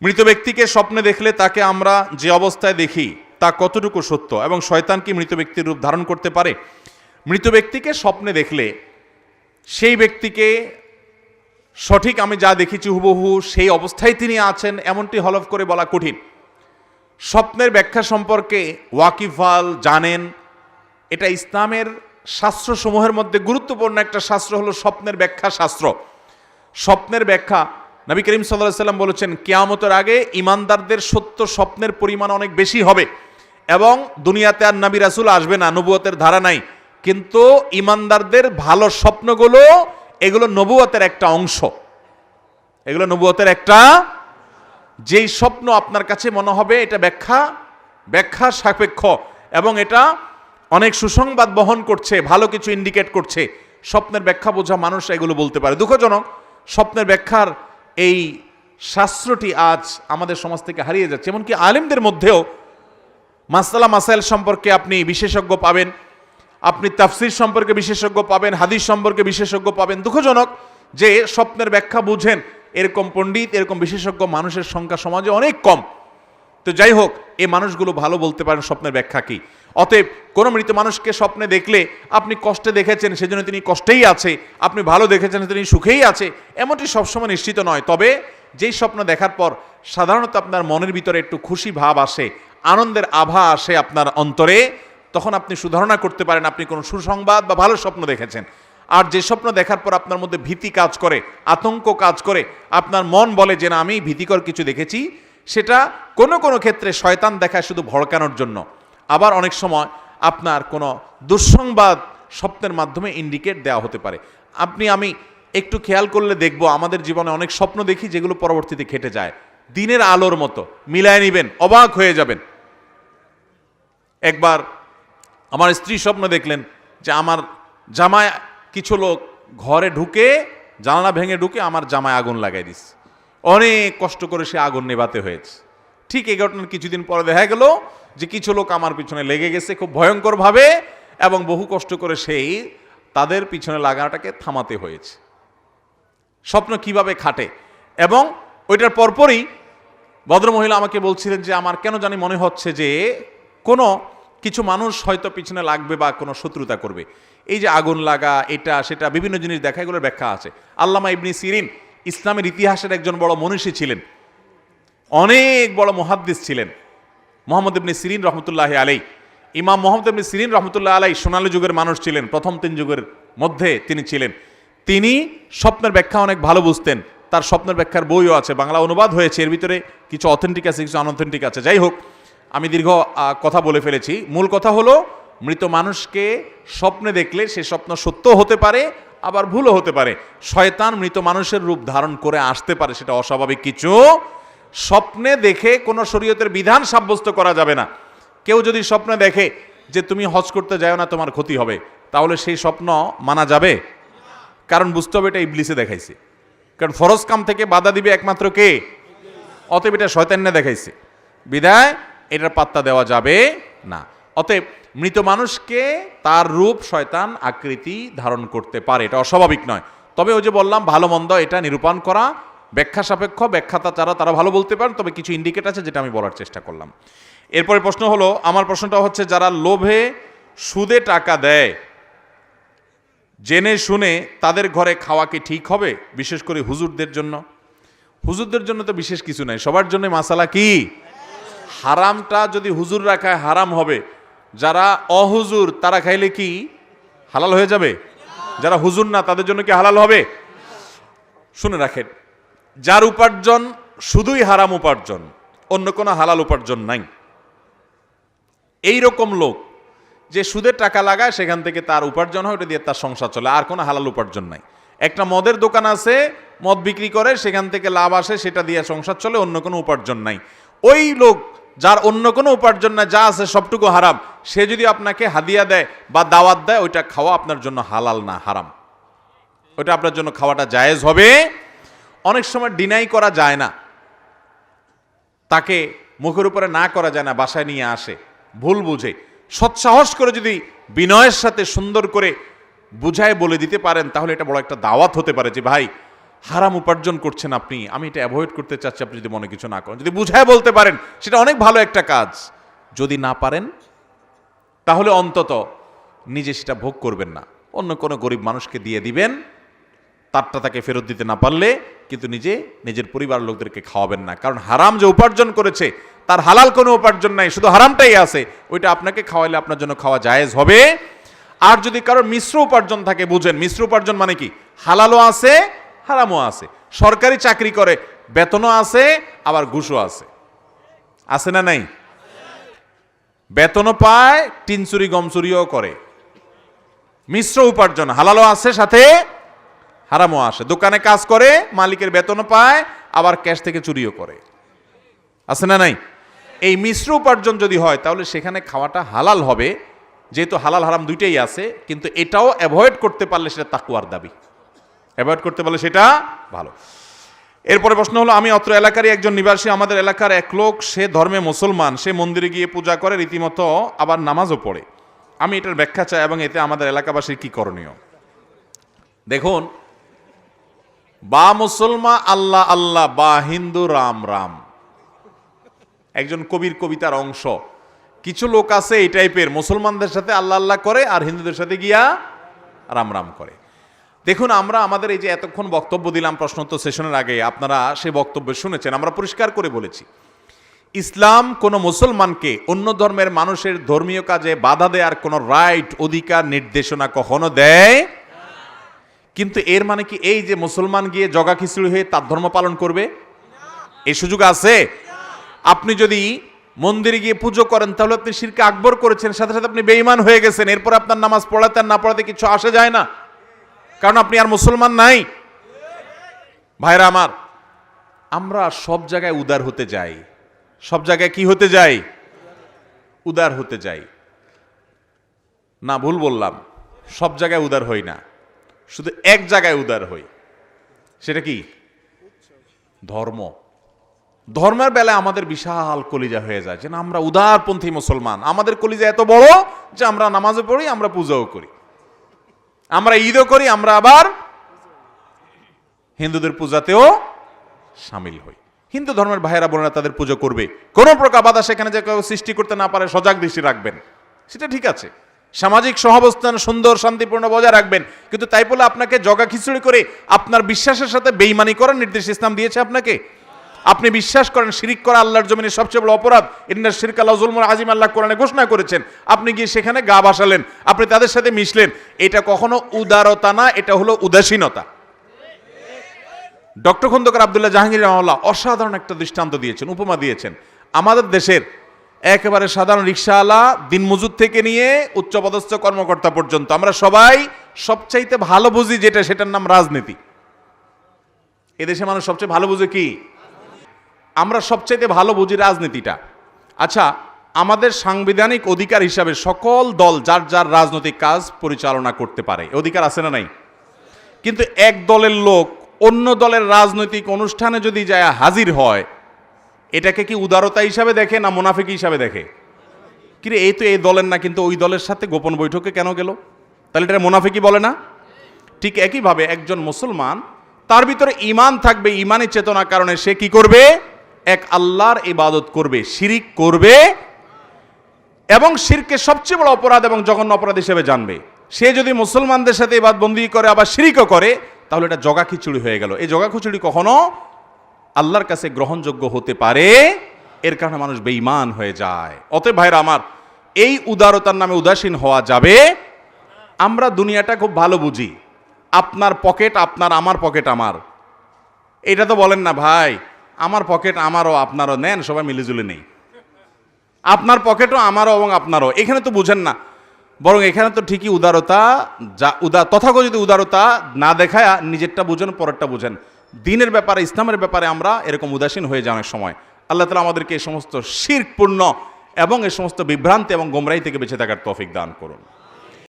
মৃত ব্যক্তিকে স্বপ্নে দেখলে তাকে আমরা যে অবস্থায় দেখি তা কতটুকু সত্য, এবং শয়তান কি মৃত ব্যক্তির রূপ ধারণ করতে পারে? মৃত ব্যক্তিকে স্বপ্নে দেখলে সেই ব্যক্তিকে সঠিক আমি যা দেখেছি হুবহু সেই অবস্থায় তিনি আছেন এমনটি হলফ করে বলা কঠিন। স্বপ্নের ব্যাখ্যা সম্পর্কে ওয়াকিফাল জানেন, এটা ইসলামের শাস্ত্রসমূহের মধ্যে গুরুত্বপূর্ণ একটা শাস্ত্র হলো স্বপ্নের ব্যাখ্যা শাস্ত্র। স্বপ্নের ব্যাখ্যা নবী করিম সাল্লাল্লাহু আলাইহি ওয়াসাল্লাম বলেছেন, কিয়ামতের আগে ইমানদারদের সত্য স্বপ্নের পরিমাণ অনেক বেশি হবে, এবং দুনিয়াতে আর নবী রাসূল আসবে না, নবুয়তের ধারা নাই, কিন্তু ইমানদারদের ভালো স্বপ্নগুলো এগুলো নবুয়তের একটা অংশ, এগুলো নবুয়তের একটা, যেই স্বপ্ন আপনার কাছে মনে হবে এটা ব্যাখ্যা সাপেক্ষ এবং এটা অনেক সুসংবাদ বহন করছে, ভালো কিছু ইন্ডিকেট করছে, স্বপ্নের ব্যাখ্যা বোঝা মানুষ এগুলো বলতে পারে। দুঃখজনক, স্বপ্নের ব্যাখ্যার এই শাস্ত্রটি আজ আমাদের সমাজ থেকে হারিয়ে যাচ্ছে। এমনকি আলেমদের মধ্যেও মাসাইল সম্পর্কে আপনি বিশেষজ্ঞ পাবেন, আপনি তাফসির সম্পর্কে বিশেষজ্ঞ পাবেন, হাদিস সম্পর্কে বিশেষজ্ঞ পাবেন। দুঃখজনক যে স্বপ্নের ব্যাখ্যা বুঝেন এরকম পণ্ডিত, এরকম বিশেষজ্ঞ মানুষের সংখ্যা সমাজে অনেক কম। তো যাই হোক, এই মানুষগুলো ভালো বলতে পারেন স্বপ্নের ব্যাখ্যা কি। অতএব কোনো মৃত মানুষকে স্বপ্নে দেখলে আপনি কষ্টে দেখেছেন সেজন্য তিনি কষ্টেই আছে, আপনি ভালো দেখেছেন তিনি সুখেই আছে, এমনটি সবসময় নিশ্চিত নয়। তবে যেই স্বপ্ন দেখার পর সাধারণত আপনার মনের ভিতরে একটু খুশি ভাব আসে, আনন্দের আভা আসে আপনার অন্তরে, তখন আপনি সুধারণা করতে পারেন আপনি কোনো সুসংবাদ বা ভালো স্বপ্ন দেখেছেন। আর যে স্বপ্ন দেখার পর আপনার মধ্যে ভীতি কাজ করে, আতঙ্ক কাজ করে, আপনার মন বলে যে না আমি ভীতিকর কিছু দেখেছি, সেটা কোনো কোনো ক্ষেত্রে শয়তান দেখায় শুধু ভড়কানোর জন্য। আবার অনেক সময় আপনার কোনো দুঃসংবাদ স্বপ্নের মাধ্যমে ইন্ডিকেট দেওয়া হতে পারে। আমি একটু খেয়াল করলে দেখব আমাদের জীবনে অনেক স্বপ্ন দেখি যেগুলো পরবর্তীতে খেটে যায়, দিনের আলোর মতো মিলায় নিবেন, অবাক হয়ে যাবেন। একবার আমার স্ত্রী স্বপ্ন দেখলেন যে আমার জামায় কিছু লোক ঘরে ঢুকে জানালা ভেঙে ঢুকে আমার জামায় আগুন লাগাই দিস, অনেক কষ্ট করে সে আগুন নেভাতে হয়েছে। ঠিক এই ঘটনার কিছুদিন পরে দেখা গেল যে কিছু লোক আমার পিছনে লেগে গেছে খুব ভয়ঙ্করভাবে, এবং বহু কষ্ট করে সেই তাদের পিছনে লাগানোটাকে থামাতে হয়েছে। স্বপ্ন কিভাবে খাটে। এবং ওইটার পরপরই ভদ্রমহিলা আমাকে বলছিলেন যে আমার কেন জানি মনে হচ্ছে যে কোনো কিছু মানুষ হয়তো পিছনে লাগবে বা কোনো শত্রুতা করবে। এই যে আগুন লাগা, এটা সেটা বিভিন্ন জিনিস দেখা, এগুলোর ব্যাখ্যা আছে। আল্লামা ইবনে সিরিন ইসলামের ইতিহাসের একজন বড় মনীষী ছিলেন, অনেক বড় মুহাদ্দিস ছিলেন, মোহাম্মদ ইবনে সিরিন রহমতুল্লাহ আলাই। ইমাম মোহাম্মদ ইবনে সিরিন রহমতুল্লাহ আলাই সোনালী যুগের মানুষ ছিলেন, প্রথম 3 যুগের মধ্যে তিনি ছিলেন। তিনি স্বপ্নের ব্যাখ্যা অনেক ভালো বুঝতেন, তার স্বপ্নের ব্যাখ্যার বইও আছে, বাংলা অনুবাদ হয়েছে, এর ভিতরে কিছু অথেন্টিক আছে কিছু আনঅথেন্টিক আছে। যাই হোক, আমি দীর্ঘ কথা বলে ফেলেছি। মূল কথা হলো মৃত মানুষকে স্বপ্নে দেখলে সে স্বপ্ন সত্য হতে পারে, আবার ভুলও হতে পারে। শয়তান মৃত মানুষের রূপ ধারণ করে আসতে পারে, সেটা অস্বাভাবিক কিছু। স্বপ্নে দেখে কোনো শরীয়তের বিধান সাব্যস্ত করা যাবে না। কেউ যদি স্বপ্নে দেখে যে তুমি হজ করতে যাও না তোমার ক্ষতি হবে, তাহলে সেই স্বপ্ন মানা যাবে? কারণ বুঝতে হবে এটা ইবলিসে দেখাইছে, কারণ ফরজ কাম থেকে বাধা দিবে একমাত্র কে? অতএব এটা শয়তানে দেখাইছে, বিধায় এটার পাত্তা দেওয়া যাবে না। অতএব মৃত মানুষকে তার রূপ শয়তান আকৃতি ধারণ করতে পারে, এটা অস্বাভাবিক নয়। তবে ওই যে বললাম ভালো মন্দ এটা নিরূপণ করা ব্যাখ্যা সাপেক্ষ, ব্যাখ্যাতা তারা ভালো বলতে পারেন, তবে কিছু ইন্ডিকেট আছে যেটা আমি বলার চেষ্টা করলাম। এরপরে প্রশ্ন হলো, আমার প্রশ্নটা হচ্ছে যারা লোভে সুদে টাকা দেয় জেনে শুনে তাদের ঘরে খাওয়া কি ঠিক হবে, বিশেষ করে হুজুরদের জন্য? হুজুরদের জন্য তো বিশেষ কিছু নাই, সবার জন্য মাসালা কি? হারামটা যদি হুজুররা খায় হারাম হবে, যারা অহুজুর তারা খাইলে কি হালাল হয়ে যাবে? যারা হুজুর না তাদের জন্য কি হালাল হবে? শুনে রাখেন, যার উপার্জন শুধুই হারাম উপার্জন, অন্য কোনো হালাল উপার্জন নাই, এই রকম লোক যে সুদের টাকা লাগায় সেখান থেকে তার উপার্জন হয়, ওটা দিয়ে তার সংসার চলে, আর কোনো হালাল উপার্জন নাই। একটা মদের দোকান আছে, মদ বিক্রি করে, সেখান থেকে লাভ আসে, সেটা দিয়ে সংসার চলে, অন্য কোনো উপার্জন নাই। ওই লোক যার অন্য কোনো উপার্জন নাই, যা আছে সবটুকু হারাম, সে যদি আপনাকে হাদিয়া দেয় বা দাওয়াত দেয়, ওইটা খাওয়া আপনার জন্য হালাল না, হারাম। ওইটা আপনার জন্য খাওয়াটা জায়েজ হবে। অনেক সময় ডিনাই করা যায় না, তাকে মুখের উপরে না করা যায় না, বাসায় নিয়ে আসে, ভুল বুঝে সৎসাহস করে যদি বিনয়ের সাথে সুন্দর করে বুঝায় বলে দিতে পারেন, তাহলে এটা বড় একটা দাওয়াত হতে পারে যে ভাই হারাম উপার্জন করছেন আপনি, আমি এটা অ্যাভয়েড করতে চাচ্ছি, আপনি যদি মনে কিছু না করেন, যদি বুঝায় বলতে পারেন সেটা অনেক ভালো একটা কাজ। যদি না পারেন তাহলে অন্তত নিজে সেটা ভোগ করবেন না, অন্য কোনো গরিব মানুষকে দিয়ে দিবেন, তারটা তাকে ফেরত দিতে না পারলে কিন্তু নিজের পরিবার লোকদেরকে খাওয়াবেন না। কারণ হারাম যে উপার্জন করেছে তার হালাল কোনো উপার্জন নাই, শুধু হারামটাই আছে, ওইটা আপনাকে খাওয়াইলে আপনার জন্য খাওয়া জায়েজ হবে। আর যদি কারোর মিশ্র উপার্জন থাকে, বুঝেন মিশ্র উপার্জন মানে কি, হালালও আছে হারামও আছে। সরকারি চাকরি করে, বেতনও আছে আবার ঘুষও আছে না নাই? বেতনও পায়, টিন চুরি গম চুরিও করে, মিশ্র উপার্জন, হালালও আছে সাথে হারামও আসে। দোকানে কাজ করে, মালিকের বেতনও পায় আবার ক্যাশ থেকে চুরিও করে, আছে না নাই? এই মিশ্র উপার্জন যদি হয় তাহলে সেখানে খাওয়াটা হালাল হবে, যেহেতু হালাল হারাম দুইটাই আছে। কিন্তু এটাও অ্যাভয়েড করতে পারলে সেটা তাকওয়ার দাবি, অ্যাভয়েড করতে পারলে সেটা ভালো। এরপরে প্রশ্ন হলো, আমি অত্র এলাকারই একজন নিবাসী, আমাদের এলাকার এক লোক, সে ধর্মে মুসলমান, সে মন্দিরে গিয়ে পূজা করে, রীতিমতো আবার নামাজও পড়ে। আমি এটার ব্যাখ্যা চাই এবং এতে আমাদের এলাকাবাসীর কি করণীয়। দেখুন, বা মুসলমান আল্লাহ আল্লাহ, বা হিন্দু রাম রাম, একজন কবির কবিতার অংশ। কিছু লোক আছে এই টাইপের, মুসলমানদের সাথে আল্লাহ আল্লাহ করে আর হিন্দুদের সাথে গিয়া রাম রাম করে। দেখুন, আমরা আমাদের এই যে এতক্ষণ বক্তব্য দিলাম প্রশ্নোত্তর সেশনের আগে, আপনারা সেই বক্তব্য শুনেছেন। আমরা পরিষ্কার করে বলেছি, ইসলাম কোন মুসলমানকে অন্য ধর্মের মানুষের ধর্মীয় কাজে বাধা দেওয়ার কোন রাইট, অধিকার, নির্দেশনা কখনো দেয়। কিন্তু এর মানে কি এই যে মুসলমান গিয়ে জগা খিচুড়ি হয়ে তার ধর্ম পালন করবে, এই সুযোগ আছে? আপনি যদি মন্দিরে গিয়ে পুজো করেন তাহলে আপনি শিরকে আকবর করেছেন, সাথে সাথে আপনি বেঈমান হয়ে গেছেন। এরপর আপনার নামাজ পড়াতে আর না পড়াতে কিছু আসে যায় না, কারণ আপনি আর মুসলমান নাই। ভাইরা আমার, আমরা সব জায়গায় উদার হতে যাই, সব জায়গায় কি হতে যাই? উদার হতে যাই না, ভুল বললাম, সব জায়গায় উদার হই না, শুধু এক জায়গায় উদার হই। সেটা কি? ধর্ম। ধর্মের বেলায় আমাদের বিশাল কলিজা হয়ে যায়, যে না আমরা উদারপন্থী মুসলমান, আমাদের কলিজা এত বড় যে আমরা নামাজও পড়ি, আমরা পূজাও করি, আমরা ঈদও করি, আমরা আবার হিন্দুদের পূজাতেও সামিল হই। হিন্দু ধর্মের ভাইয়েরা বোনেরা তাদের পুজো করবে, কোনো প্রকার বাধা সেখানে যে কেউ সৃষ্টি করতে না পারে সজাগ দৃষ্টি রাখবেন, সেটা ঠিক আছে। সামাজিক সহাবস্থান সুন্দর শান্তিপূর্ণ বজায় রাখবেন, কিন্তু তাই বলে আপনাকে জগা খিচুড়ি করে আপনার বিশ্বাসের সাথে বেঈমানি করার নির্দেশ ইসলাম দিয়েছে আপনাকে। আপনি বিশ্বাস করেন শিরিক করা আল্লাহর জমিনে সবচেয়ে বড় অপরাধ, ইন্নাশ শিরকা লাযুলমুন আযীম, আল্লাহ কোরআনে ঘোষণা করেছেন। আপনি গিয়ে সেখানে গা ভাসালেন, আপনি তাদের সাথে মিশলেন, এটা কখনো উদারতা না, এটা হলো উদাসীনতা। ডক্টর খন্দকার আব্দুল্লাহ জাহাঙ্গীর রাহমাহুল্লাহ অসাধারণ একটা দৃষ্টান্ত দিয়েছেন, উপমা দিয়েছেন। আমাদের দেশের একেবারে সাধারণ রিকশাওয়ালা, দিনমজুর থেকে নিয়ে উচ্চপদস্থ কর্মকর্তা পর্যন্ত আমরা সবাই সবচাইতে ভালো বুঝি যেটা, সেটার নাম রাজনীতি। এদেশে মানুষ সবচেয়ে ভালো বুঝে কি? আমরা সবচাইতে ভালো বুঝি রাজনীতিটা। আচ্ছা, আমাদের সাংবিধানিক অধিকার হিসাবে সকল দল যার যার রাজনৈতিক কাজ পরিচালনা করতে পারে, অধিকার আছে না নাই? কিন্তু এক দলের লোক অন্য দলের রাজনৈতিক অনুষ্ঠানে যদি যায় হাজির হয়, এটাকে কি উদারতা হিসাবে দেখে না মুনাফিকি হিসাবে দেখে? কিরে, এই তো এই দলের না, কিন্তু ওই দলের সাথে গোপন বৈঠকে কেন গেল? তাহলে এটা মুনাফিকি বলে না? ঠিক একইভাবে একজন মুসলমান, তার ভিতরে ঈমান থাকবে, ঈমানী চেতনার কারণে সে কি করবে? এক আল্লাহর ইবাদত করবে, শিরিক করবে, এবং শিরকে সবচেয়ে বড় অপরাধ এবং জঘন্য অপরাধ হিসেবে জানবে। সে যদি মুসলমানদের সাথে ইবাদতবন্দি করে আবার শিরিকও করে, তাহলে এটা জগা খিচুড়ি হয়ে গেল। এই জগা খিচুড়ি কখনো আল্লাহর কাছে গ্রহণযোগ্য হতে পারে, এর কারণে মানুষ বেঈমান হয়ে যায়। অতএব ভাইরা আমার, এই উদারতার নামে উদাসীন হওয়া যাবে। আমরা দুনিয়াটা খুব ভালো বুঝি, আপনার পকেট আপনার, আমার পকেট আমার। এটা তো বলেন না ভাই, আমার পকেট আমারও আপনারও, নেন সবাই মিলেজুলে নেই। আপনার পকেটও আমারও এবং আপনারও, এখানে তো বুঝেন না। বরং এখানে তো ঠিকই উদারতা, যা তথাকথিত উদারতা না দেখায় নিজেরটা বুঝেন, পরেরটা বুঝেন। দিনের ব্যাপারে, ইসলামের ব্যাপারে আমরা এরকম উদাসীন হয়ে যাওয়ার সময় আল্লাহ তাআলা আমাদেরকে এই সমস্ত শিরকপূর্ণ এবং এই সমস্ত বিভ্রান্তি এবং গোমরাহি থেকে বেঁচে থাকার তৌফিক দান করুন।